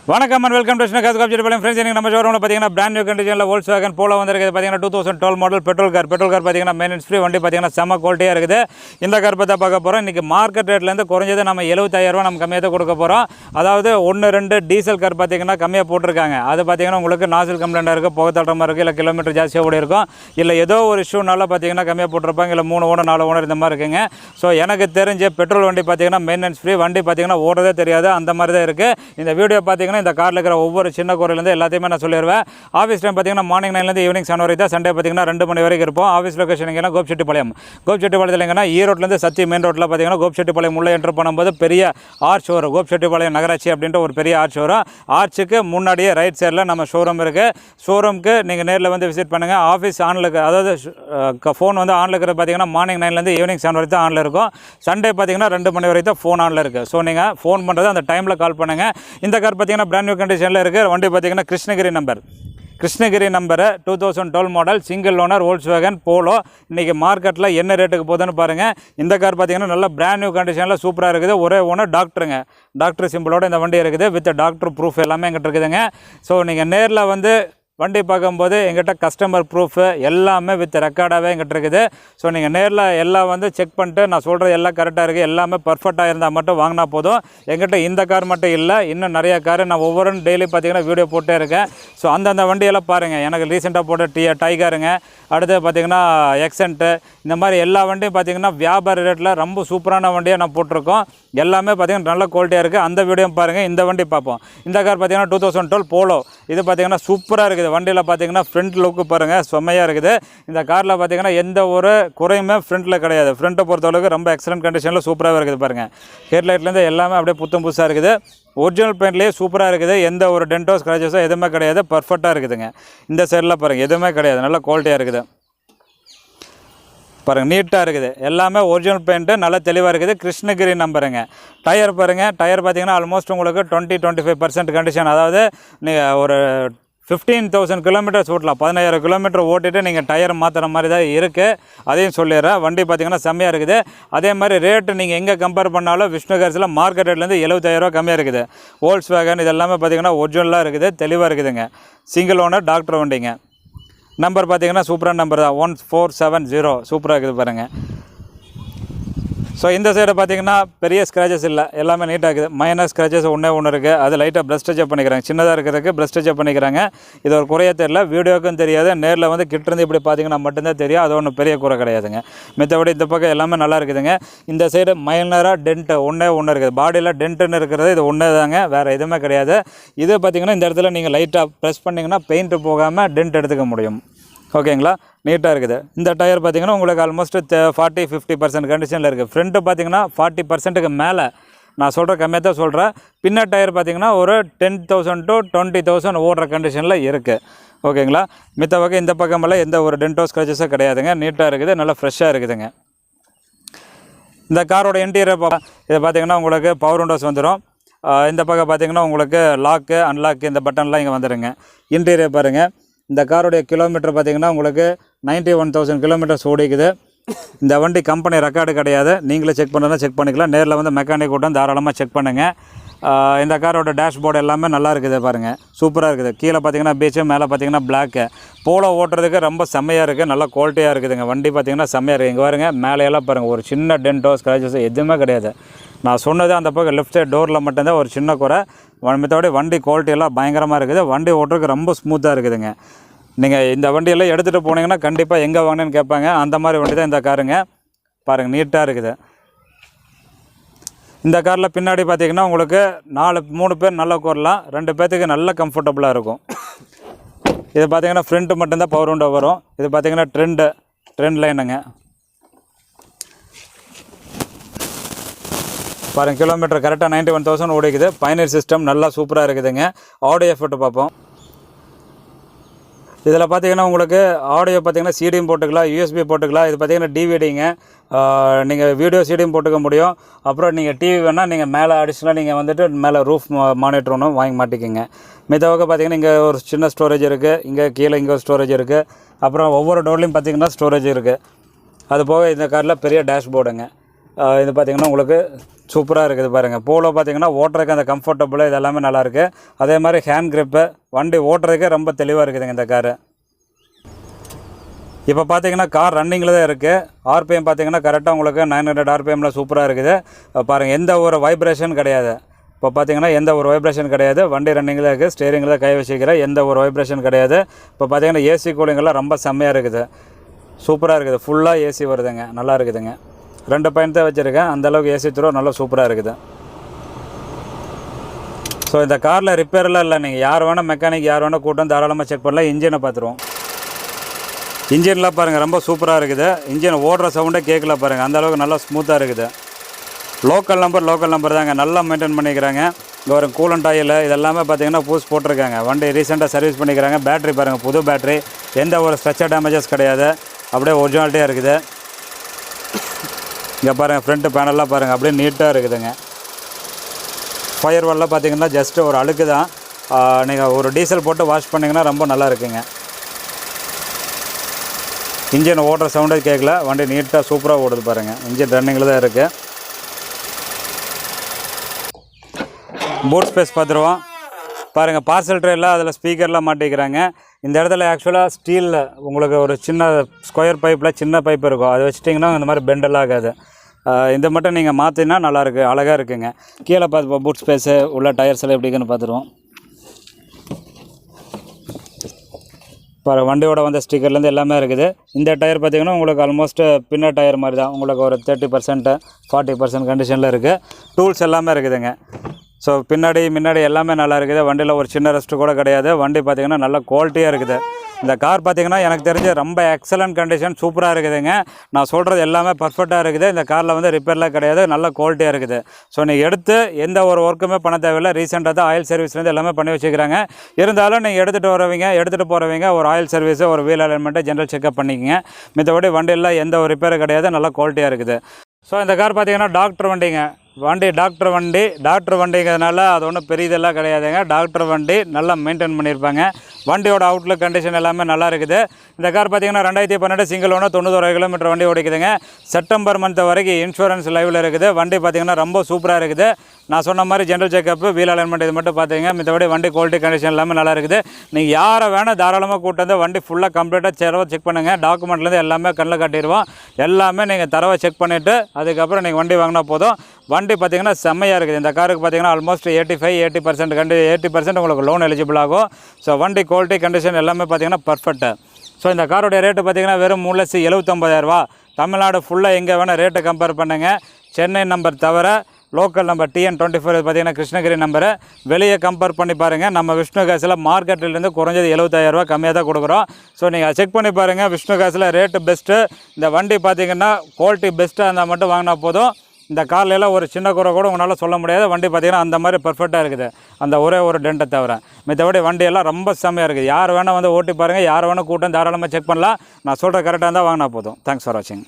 வணக்கம் and welcome to Gobichettipalayam friends. நம்ம showroom பாத்தீங்கன்னா brand new conditionல Volkswagen polo வந்திருக்கு. பாத்தீங்கன்னா 2012 மாடல் பெட்ரோல் கார் பாத்தீங்கன்னா மெயின்டெனன்ஸ் ஃப்ரீ வண்டி பாத்தீங்கன்னா செம குவாலிட்டியா இருக்குது. இந்த கார் பத்தி பார்க்க போறோம். இன்னைக்கு மார்க்கெட் ரேட்ல இருந்து குறைஞ்சது நம்ம 75000 ரூபாய் நம்ம கம்மியா கொடுக்க போறோம். அதாவது 1 2 டீசல் கார் பாத்தீங்கன்னா கம்மியா போட்டுருக்காங்க. அது பாத்தீங்கன்னா உங்களுக்கு நாசில் கம்ப்ளைன்ட் இருக்கு, புகை தள்ளுற இருக்கு, இல்ல கிலோமீட்டர் ஜாஸ்தியா ஓடி இருக்கும், இல்ல ஏதோ ஒரு இஷ்யூனால பாத்தீங்கன்னா கம்மியா போட்டுருப்பாங்க, இல்ல 3 ஓனர் 4 ஓனர் இந்த மாதிரி இருக்குங்க. சோ எனக்கு தெரிஞ்ச பெட்ரோல் வண்டி பாத்தீங்கன்னா மெயின்டெனன்ஸ் ஃப்ரீ வண்டி பாத்தீங்கன்னா ஓடுறதே தெரியாது அந்த மாதிரி தான் இருக்கு. இந்த வீடியோ பாத்தீங்கன்னா இந்த கார்ல இருக்கிற ஒவ்வொரு சின்ன குறையிலேருந்து எல்லாத்தையுமே நான் சொல்லிடுவேன். ஆஃபீஸ் டைம் பார்த்தீங்கன்னா மார்னிங் 9லேருந்து ஈவினிங் 7 வரைக்கும் தான். சண்டே பார்த்தீங்கன்னா 2 மணி வரைக்கும் இருப்போம். ஆஃபீஸ் லொகேஷன் எங்கன்னா கோபிச்செட்டிப்பாளையம். கோபிச்செட்டிப்பாளையத்தில் எங்கன்னா ஈரோட்லேருந்து சத்தி மெயின் ரோட்டில் பார்த்தீங்கன்னா கோபிச்செட்டிப்பாளையம் உள்ள என்ட்ரு பண்ணும்போது பெரிய ஆர்ச் வரும். கோபிச்செட்டிப்பாளையம் நகராட்சி அப்படின்ற ஒரு பெரிய ஆர்ச் வரும். ஆர்ச்சுக்கு முன்னாடியே ரைட் சைடில் நம்ம ஷோரூம் இருக்குது. ஷோரூமுக்கு நீங்கள் நேரில் வந்து விசிட் பண்ணுங்கள். ஆஃபீஸ் ஆனில் இருக்குது, அதாவது ஃபோன் வந்து ஆனில் இருக்கிறது பார்த்தீங்கன்னா மார்னிங் 9லேருந்து ஈவினிங் 7 வரைக்கும் தான் ஆனில் இருக்கும். சண்டே பார்த்தீங்கன்னா 2 மணி வரைக்கும் தான் ஃபோன் ஆனில் இருக்குது. ஸோ நீங்கள் ஃபோன் பண்ணுறது அந்த டைமில் கால் பண்ணுங்கள். இந்த கார் பார்த்தீங்கன்னா பிராண்ட் நியூ கண்டிஷனில் இருக்குது. வண்டி பார்த்தீங்கன்னா Krishnagiri number 2012 model single owner Volkswagen polo. இன்றைக்கி மார்க்கெட்டில் என்ன ரேட்டுக்கு போகுதுன்னு பாருங்கள். இந்த கார் பார்த்தீங்கன்னா நல்ல பிராண்ட் நியூ கண்டிஷனில் சூப்பராக இருக்குது. ஒரே ஓனர் டாக்டர் சிம்பிளோட இந்த வண்டி இருக்குது. வித் டாக்டர் ப்ரூஃப் எல்லாமே எங்கிட்ட இருக்குதுங்க. ஸோ நீங்கள் நேரில் வந்து வண்டி பார்க்கும்போது எங்கிட்ட கஸ்டமர் ப்ரூஃபு எல்லாமே வித் ரெக்கார்டாகவே எங்கிட்ட இருக்குது. ஸோ நீங்கள் நேரில் எல்லாம் வந்து செக் பண்ணிட்டு நான் சொல்கிறது எல்லாம் கரெக்டாக இருக்குது, எல்லாமே பர்ஃபெக்டாக இருந்தால் மட்டும் வாங்கினா போதும். எங்கிட்ட இந்த கார் மட்டும் இல்லை, இன்னும் நிறையா கார் நான் ஒவ்வொரு டெய்லி பார்த்தீங்கன்னா வீடியோ போட்டே இருக்கேன். ஸோ அந்தந்த வண்டியெல்லாம் பாருங்கள். எனக்கு ரீசெண்டாக போட்ட டைகருங்க, அடுத்து பார்த்தீங்கன்னா எக்ஸென்ட்டு, இந்த மாதிரி எல்லா வண்டியும் பார்த்தீங்கன்னா வியாபார ரேட்டில் ரொம்ப சூப்பரான வண்டியாக நான் போட்டிருக்கோம். எல்லாமே பார்த்தீங்கன்னா நல்ல குவாலிட்டியாக இருக்குது. அந்த வீடியோ பாருங்கள். இந்த வண்டி பார்ப்போம். இந்த கார் பார்த்தீங்கன்னா 2012 polo. இது பார்த்தீங்கன்னா சூப்பராக இருக்குது. வண்டியில் பார்த்தீங்கன்னா ஃப்ரண்ட் லுக்கு பாருங்கள், செம்மையாக இருக்குது. இந்த காரில் பார்த்தீங்கன்னா எந்த ஒரு குறையுமே ஃப்ரண்ட்டில் கிடையாது. ஃப்ரண்ட்டை பொறுத்தளவுக்கு ரொம்ப எக்ஸலண்ட் கண்டிஷனில் சூப்பராக இருக்குது பாருங்கள். ஹெட்லைட்லேருந்து எல்லாமே அப்படியே புத்தம் புதுசாக இருக்குது. ஒரிஜினல் பெயிண்ட்லேயே சூப்பராக இருக்குது. எந்த ஒரு டென்டோ ஸ்க்ராச்சஸோ எதுவுமே கிடையாது. பர்ஃபெக்டாக இருக்குதுங்க. இந்த சைடில் பாருங்கள், எதுவுமே கிடையாது. நல்ல குவாலிட்டியாக இருக்குது பாருங்கள், நீட்டாக இருக்குது. எல்லாமே ஒரிஜினல் பெயிண்ட்டு நல்லா தெளிவாக இருக்குது. கிருஷ்ணகிரி நம்பருங்க. டயர் பாருங்கள். டயர் பார்த்தீங்கன்னா ஆல்மோஸ்ட் உங்களுக்கு 20-25% கண்டிஷன். அதாவது நீங்கள் ஒரு 15,000 கிலோமீட்டர்ஸ் ஓட்டலாம். 15,000 கிலோமீட்டர் ஓட்டிட்டு நீங்கள் டயர் மாற்றுற மாதிரி தான் இருக்குது. அதையும் சொல்லிடுறேன். வண்டி பார்த்தீங்கன்னா செம்மையாக இருக்குது. அதே மாதிரி ரேட்டு நீங்கள் எங்கே கம்பேர் பண்ணாலும் விஷ்ணு கார்ஸில் மார்க்கெட் ரேட்லேருந்து 75000 ரூபா கம்மியாக இருக்குது. Volkswagen இது எல்லாமே பார்த்தீங்கன்னா ஒரிஜினலாக இருக்குது, தெளிவாக இருக்குதுங்க. சிங்கிள் ஓனர் டாக்டர் வண்டிங்க. நம்பர் பார்த்தீங்கன்னா சூப்பரான நம்பர் தான், 1470. சூப்பராக இருக்குது பாருங்கள். ஸோ இந்த சைடை பார்த்தீங்கன்னா பெரிய ஸ்க்ராச்சஸ் இல்லை, எல்லாமே நீட்டாக இருக்குது. மைனர் ஸ்க்ராச்சஸ் ஒன்று இருக்குது. அது லைட்டாக ப்ரஷ் டச்சப் பண்ணிக்கிறாங்க. சின்னதாக இருக்கிறதுக்கு ப்ரஷ் டச்சப் பண்ணிக்கிறாங்க. இது ஒரு குறையாக தெரியல, வீடியோக்கும் தெரியாது. நேரில் வந்து கிட்டேருந்து இப்படி பார்த்தீங்கன்னா மட்டும்தான் தெரியும். அது ஒன்றும் பெரிய குறை கிடையாதுங்க. மித்தபடி இந்த பக்கம் எல்லாமே நல்லா இருக்குதுங்க. இந்த சைடு மைனராக டென்ட்டு ஒன்று இருக்குது. பாடியில் டென்ட்டுன்னு இருக்கிறது இது ஒன்றே தாங்க, வேறு எதுவுமே கிடையாது. இது பார்த்திங்கன்னா இந்த இடத்துல நீங்கள் லைட்டாக ப்ரெஸ் பண்ணிங்கன்னா பெயிண்ட்டு போகாமல் டென்ட் எடுத்துக்க முடியும். ஓகேங்களா, நீட்டாக இருக்குது. இந்த டயர் பார்த்திங்கன்னா உங்களுக்கு ஆல்மோஸ்ட் 40-50% கண்டிஷனில் இருக்குது. ஃப்ரண்ட்டு பார்த்திங்கன்னா 40%க்கு மேலே, நான் சொல்கிற கம்மியாக தான் சொல்கிறேன். பின்ன டயர் பார்த்திங்கன்னா ஒரு 10,000 to 20,000 ஓடுற கண்டிஷனில் இருக்குது. ஓகேங்களா, மித்த வகை இந்த பக்கமெல்லாம் எந்த ஒரு டென்டோ ஸ்க்ராச்சஸும் கிடையாதுங்க. நீட்டாக இருக்குது, நல்லா ஃப்ரெஷ்ஷாக இருக்குதுங்க. இந்த காரோட இன்டீரியர் இது பார்த்திங்கன்னா உங்களுக்கு பவர் விண்டோஸ் வந்துடும். இந்த பக்கம் பார்த்திங்கன்னா உங்களுக்கு லாக்கு அன்லாக்கு இந்த பட்டன்லாம் இங்கே வந்துடுங்க. இன்டீரியர் பாருங்கள். இந்த காரோடைய கிலோமீட்டர் பார்த்திங்கன்னா உங்களுக்கு 91,000 கிலோமீட்டர்ஸ் ஓடிக்குது. இந்த வண்டி கம்பெனி ரெக்கார்டு கிடையாது. நீங்களே செக் பண்ணுறதா செக் பண்ணிக்கலாம். நேரில் வந்து மெக்கானிக் கூட்டம் தாராளமாக செக் பண்ணுங்கள். இந்த காரோட டேஷ்போர்டு எல்லாமே நல்லா இருக்குது பாருங்கள், சூப்பராக இருக்குது. கீழே பார்த்தீங்கன்னா பீச்சு, மேலே பார்த்தீங்கன்னா பிளாக்கு. போலோ ஓட்டுறதுக்கு ரொம்ப செம்மையாக இருக்குது, நல்ல குவாலிட்டியாக இருக்குதுங்க. வண்டி பார்த்திங்கன்னா செம்மையாக இருக்குது. இங்கே பாருங்கள், மேலேயெல்லாம் பாருங்கள், ஒரு சின்ன டென்டோ ஸ்க்ராச்சஸ் எதுவுமே கிடையாது. நான் சொன்னது அந்த பக்கம் லெஃப்ட் சைட் டோரில் மட்டும்தான் ஒரு சின்ன குறை. மித்தபடி வண்டி குவாலிட்டியெல்லாம் பயங்கரமாக இருக்குது. வண்டி ஓட்டுறதுக்கு ரொம்ப ஸ்மூத்தாக இருக்குதுங்க. நீங்கள் இந்த வண்டியெல்லாம் எடுத்துகிட்டு போனீங்கன்னா கண்டிப்பாக எங்கே வாங்கினேன்னு கேட்பாங்க. அந்த மாதிரி வண்டி தான் இந்த காருங்க. பாருங்கள், நீட்டாக இருக்குது. இந்த காரில் பின்னாடி பார்த்திங்கன்னா உங்களுக்கு 3 பேர் நல்லா உட்காரலாம். 2 பேர்த்துக்கு நல்ல கம்ஃபர்டபுளாக இருக்கும். இது பார்த்திங்கன்னா ஃப்ரண்ட்டு மட்டும்தான் பவர் விண்டோ வரும். இது பார்த்திங்கன்னா ட்ரெண்ட் லைனுங்க. பாருங்கள், கிலோமீட்டர் கரெக்டாக 91,000 ஓடிக்குது. பைனர் சிஸ்டம் நல்லா சூப்பராக இருக்குதுங்க. ஆடியோ எஃபெக்ட் பார்ப்போம். இதில் பார்த்தீங்கன்னா உங்களுக்கு ஆடியோ பார்த்தீங்கன்னா சிடியும் போட்டுக்கலாம், யூஎஸ்பி போட்டுக்கலாம். இது பார்த்தீங்கன்னா டிவிடிங்க. நீங்கள் வீடியோ சிடியும் போட்டுக்க முடியும். அப்புறம் நீங்கள் டிவி வேணால் நீங்கள் மேலே அடிஷ்னலாக நீங்கள் வந்துட்டு மேலே ரூஃப் மானிட்டர் ஒன்று வாங்கி மாட்டிக்கிங்க. மித்தவங்க பார்த்தீங்கன்னா இங்கே ஒரு சின்ன ஸ்டோரேஜ் இருக்குது, இங்கே கீழே இங்கே ஒரு ஸ்டோரேஜ் இருக்குது. அப்புறம் ஒவ்வொரு டோர்லையும் பார்த்தீங்கன்னா ஸ்டோரேஜ் இருக்குது. அது போக இந்த காரில் பெரிய டேஷ்போர்டுங்க. இது பார்த்திங்கன்னா உங்களுக்கு சூப்பராக இருக்குது பாருங்கள். போலோ பார்த்திங்கன்னா ஓட்டுறதுக்கு அந்த கம்ஃபர்டபுளாக இது எல்லாமே நல்லாயிருக்கு. அதே மாதிரி ஹேண்ட் கிரிப்பு வண்டி ஓட்டுறதுக்கே ரொம்ப தெளிவாக இருக்குதுங்க இந்த காரு. இப்போ பார்த்தீங்கன்னா கார் ரன்னிங்கில் தான் இருக்குது. ஆர்பிஎம் பார்த்தீங்கன்னா கரெக்டாக உங்களுக்கு 900 ஆர்பிஎம்மில் சூப்பராக இருக்குது பாருங்கள். எந்த ஒரு வைப்ரேஷன் கிடையாது. இப்போ பார்த்தீங்கன்னா எந்த ஒரு வைப்ரேஷன் கிடையாது. வண்டி ரன்னிங்கில் தான் இருக்குது. ஸ்டேரிங்கில் தான் கை வச்சுக்கிற எந்த ஒரு வைப்ரேஷன் கிடையாது. இப்போ பார்த்தீங்கன்னா ஏசி கூலிங்கெல்லாம் ரொம்ப செம்மையாக இருக்குது. சூப்பராக இருக்குது. ஃபுல்லாக ஏசி வருதுங்க. நல்லா இருக்குதுங்க. 2 பாயிண்ட் தான் வச்சுருக்கேன். அந்தளவுக்கு ஏசி த்ரோ நல்லா சூப்பராக இருக்குது. ஸோ இந்த காரில் ரிப்பேர்லாம் இல்லை. நீங்கள் யார் வேணால் மெக்கானிக் யார் வேணால் கூட்டம் தாராளமாக செக் பண்ணலாம். இன்ஜினை பார்த்துருவோம். இன்ஜின்லாம் பாருங்கள் ரொம்ப சூப்பராக இருக்குது. இன்ஜின் ஓடுற சவுண்டே கேட்கல பாருங்கள். அந்தளவுக்கு நல்லா ஸ்மூத்தாக இருக்குது. லோக்கல் நம்பர் தாங்க. நல்லா மெயின்டைன் பண்ணிக்கிறாங்க. இங்கே ஒரு கூலண்ட் ஆயில் இதெல்லாமே பார்த்தீங்கன்னா பூஸ் போட்டிருக்காங்க. வண்டி ரீசெண்டாக சர்வீஸ் பண்ணிக்கிறாங்க. பேட்ரி பாருங்கள் புது பேட்ரி. எந்த ஒரு ஸ்ட்ரக்சர் டேமேஜஸ் கிடையாது. அப்படியே ஒரிஜினாலிட்டியாக இருக்குது. இங்கே பாருங்கள் ஃப்ரண்ட்டு பேனல்லாம் பாருங்கள் அப்படியே நீட்டாக இருக்குதுங்க. ஃபயர் வால்லாம் பார்த்தீங்கன்னா ஜஸ்ட்டு ஒரு அழுக்கு தான். நீங்கள் ஒரு டீசல் போட்டு வாஷ் பண்ணிங்கன்னா ரொம்ப நல்லா இருக்குங்க. இன்ஜின் ஓடுற சவுண்டே கேட்கல. வண்டி நீட்டாக சூப்பராக ஓடுது பாருங்கள். இன்ஜின் ரன்னிங்கில் தான் இருக்குது. பூட் ஸ்பேஸ் பார்த்துருவோம் பாருங்கள். பார்சல் ட்ரேயில் அதில் ஸ்பீக்கர்லாம் மாட்டிக்கிறாங்க. இந்த இடத்துல ஆக்சுவலாக ஸ்டீலில் உங்களுக்கு ஒரு சின்ன ஸ்கொயர் பைப்பில் சின்ன பைப் இருக்கும். அதை வச்சுட்டிங்கன்னா இந்த மாதிரி பெண்டெல்லாம் ஆகாது. இந்த மட்டும் நீங்கள் மாற்றினா நல்லாயிருக்கு. அழகாக இருக்குங்க. கீழே பார்த்து பூட் ஸ்பேஸு உள்ள டயர்ஸ் எல்லாம் எப்படின்னு பார்த்துருவோம். பாரு வண்டியோட வந்த ஸ்டிக்கர்லேருந்து எல்லாமே இருக்குது. இந்த டயர் பார்த்திங்கன்னா உங்களுக்கு ஆல்மோஸ்ட் பின்னர் டயர் மாதிரி தான். உங்களுக்கு ஒரு 30% 40% கண்டிஷனில் இருக்குது. டூல்ஸ் எல்லாமே இருக்குதுங்க. ஸோ பின்னாடி முன்னாடி எல்லாமே நல்லா இருக்குது. வண்டியில் ஒரு சின்ன ரெஸ்ட்டு கூட கிடையாது. வண்டி பார்த்திங்கன்னா நல்ல குவாலிட்டியாக இருக்குது. இந்த கார் பார்த்திங்கன்னா எனக்கு தெரிஞ்சு ரொம்ப எக்ஸலண்ட் கண்டிஷன் சூப்பராக இருக்குதுங்க. நான் சொல்கிறது எல்லாமே பர்ஃபெக்டாக இருக்குது. இந்த காரில் வந்து ரிப்பேர்லாம் கிடையாது. நல்ல குவாலிட்டியாக இருக்குது. ஸோ நீங்கள் எடுத்து எந்த ஒரு ஒர்க்குமே பண்ண தேவையில்லை. ரீசெண்டாக தான் ஆயில் சர்வீஸ்லேருந்து எல்லாமே பண்ணி வச்சுக்கிறாங்க. இருந்தாலும் நீங்கள் எடுத்துகிட்டு போகிறவங்க ஒரு ஆயில் சர்வீஸு ஒரு வீல் அலைன்மெண்ட்டு ஜென்ரல் செக்அப் பண்ணிக்கங்க. மித்தபடி வண்டியில் எந்த ஒரு ரிப்பேரும் கிடையாது. நல்லா குவாலிட்டியாக இருக்குது. ஸோ இந்த கார் பார்த்திங்கன்னா டாக்டர் வண்டிங்க. டாக்டர் வண்டிங்கிறதுனால அது ஒன்றும் பெரியதெல்லாம் கிடையாதுங்க. டாக்டர் வண்டி நல்லா மெயின்டைன் பண்ணியிருப்பாங்க. வண்டியோட அவுட்லுக் கண்டிஷன் எல்லாமே நல்லா இருக்குது. இந்த கார் பார்த்திங்கன்னா 2012 சிங்கிள் ஓனர் 91 கிலோமீட்டர் வண்டி ஓடிக்குதுங்க. செப்டம்பர் மந்த் வரைக்கும் இன்சூரன்ஸ் லைவில் இருக்குது. வண்டி பார்த்திங்கன்னா ரொம்ப சூப்பராக இருக்குது. நான் சொன்ன மாதிரி ஜென்ரல் செக்கப்பு வீல் அலைன்மெண்ட் இது மட்டும் பார்த்துங்க. மித்தபடி வண்டி குவாலிட்டி கண்டிஷன் எல்லாமே நல்லா இருக்குது. நீங்கள் யாரை வேணால் தாராளமாக கூட்டு வந்து வண்டி ஃபுல்லாக கம்ப்ளீட்டாக செக் பண்ணுங்கள். டாக்குமெண்ட்லேருந்து எல்லாமே கண்ணில் காட்டிடுவோம். எல்லாமே நீங்கள் தரவை செக் பண்ணிவிட்டு அதுக்கப்புறம் நீங்கள் வண்டி வாங்கினா போதும். வண்டி பார்த்திங்கன்னா செம்மையாக இருக்குது. இந்த காருக்கு பார்த்திங்கன்னா ஆல்மோஸ்ட் 80% உங்களுக்கு லோன் எலிஜிபிள் ஆகும். ஸோ வண்டி குவாலிட்டி கண்டிஷன் எல்லாமே பார்த்திங்கன்னா பர்ஃபெக்ட்டு. ஸோ இந்த காரோடைய ரேட்டு பார்த்திங்கன்னா வெறும் 3,79,000. தமிழ்நாடு ஃபுல்லாக எங்கே வேணால் ரேட்டை கம்பேர் பண்ணுங்கள். சென்னை நம்பர் தவிர லோக்கல் நம்பர் TN24 பார்த்திங்கன்னா கிருஷ்ணகிரி நம்பரு. வெளியே கம்பேர் பண்ணி பாருங்கள். நம்ம விஷ்ணு காசில் மார்க்கெட்லேருந்து குறைஞ்சது 75,000 கம்மியாக தான் கொடுக்குறோம். ஸோ நீங்கள் செக் பண்ணி பாருங்கள். விஷ்ணு காசில் ரேட்டு பெஸ்ட்டு. இந்த வண்டி பார்த்திங்கன்னா குவாலிட்டி பெஸ்ட்டாக இருந்தால் மட்டும் வாங்கினா போதும். இந்த கார்லாம் ஒரு சின்ன குறை கூட உங்களால் சொல்ல முடியாது. வண்டி பார்த்திங்கன்னா அந்த மாதிரி பர்ஃபெக்டாக இருக்குது. அந்த ஒரே ஒரு டென்ட்டை தவிர மித்தபடி வண்டியெல்லாம் ரொம்ப செம்மையாக இருக்குது. யார் வேணால் வந்து ஓட்டி பாருங்கள். யார் வேணால் கூட்டம் தாராளமாக செக் பண்ணலாம். நான் சொல்கிற கரெக்டாக இருந்தால் வாங்கினா போதும். தேங்க்ஸ் ஃபார் வாட்சிங்.